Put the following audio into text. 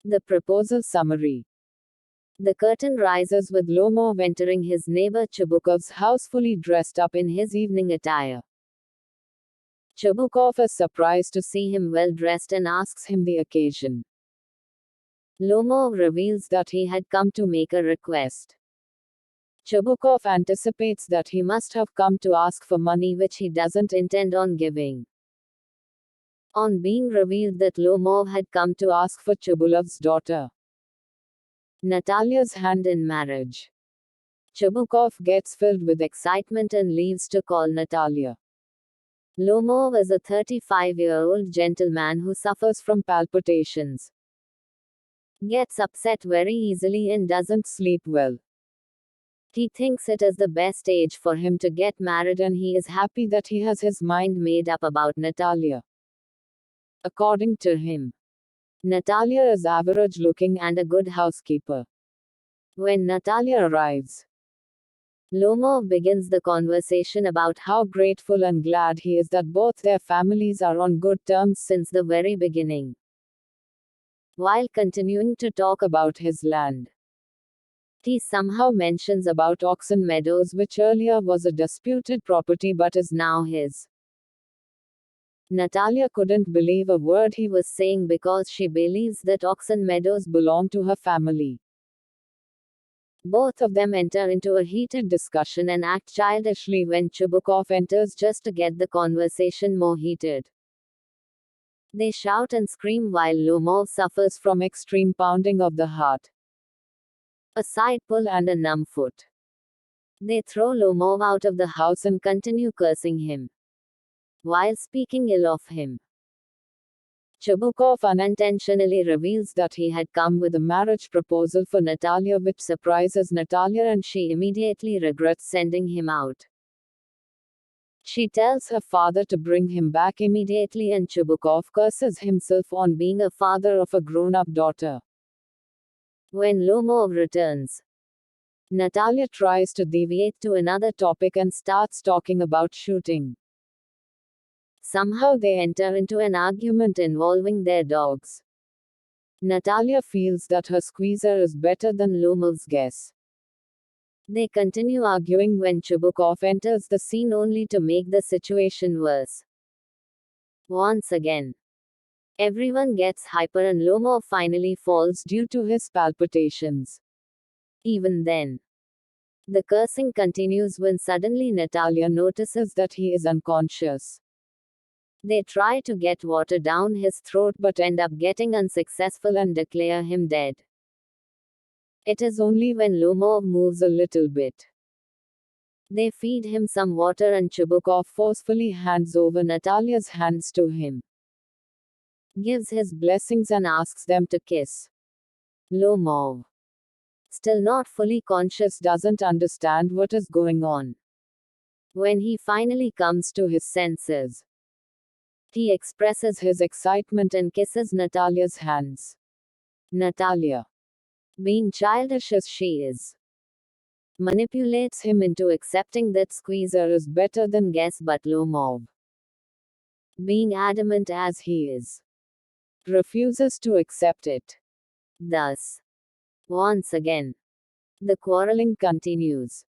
The proposal summary. The curtain rises with Lomov entering his neighbor Chabukov's house fully dressed up in his evening attire. Chabukov is surprised to see him well dressed and asks him the occasion. Lomov reveals that he had come to make a request. Chabukov anticipates that he must have come to ask for money which he doesn't intend on giving. On being revealed that Lomov had come to ask for Chabulov's daughter, Natalia's hand in marriage, Chabukov gets filled with excitement and leaves to call Natalia. Lomov is a 35-year-old gentleman who suffers from palpitations, gets upset very easily and doesn't sleep well. He thinks it is the best age for him to get married and he is happy that he has his mind made up about Natalia. According to him, Natalia is average looking and a good housekeeper. When Natalia arrives, Lomov begins the conversation about how grateful and glad he is that both their families are on good terms since the very beginning, while continuing to talk about his land. He somehow mentions about Oxen Meadows, which earlier was a disputed property but is now his. Natalia couldn't believe a word he was saying because she believes that Oxen Meadows belong to her family. Both of them enter into a heated discussion and act childishly when Chubukov enters just to get the conversation more heated. They shout and scream while Lomov suffers from extreme pounding of the heart, a side pull and a numb foot. They throw Lomov out of the house and continue cursing him, while speaking ill of him. Chabukov unintentionally reveals that he had come with a marriage proposal for Natalia, which surprises Natalia and she immediately regrets sending him out. She tells her father to bring him back immediately and Chubukov curses himself on being a father of a grown-up daughter. When Lomov returns, Natalia tries to deviate to another topic and starts talking about shooting. Somehow they enter into an argument involving their dogs. Natalia feels that her squeezer is better than Lomov's guess. They continue arguing when Chubukov enters the scene only to make the situation worse. Once again, everyone gets hyper and Lomov finally falls due to his palpitations. Even then, the cursing continues when suddenly Natalia notices that he is unconscious. They try to get water down his throat but end up getting unsuccessful and declare him dead. It is only when Lomov moves a little bit. They feed him some water and Chubukov forcefully hands over Natalia's hands to him, gives his blessings and asks them to kiss. Lomov, still not fully conscious, doesn't understand what is going on. When he finally comes to his senses, he expresses his excitement and kisses Natalia's hands. Natalia, being childish as she is, manipulates him into accepting that squeezer is better than guess, but Lomov, being adamant as he is, refuses to accept it. Thus, once again, the quarreling continues.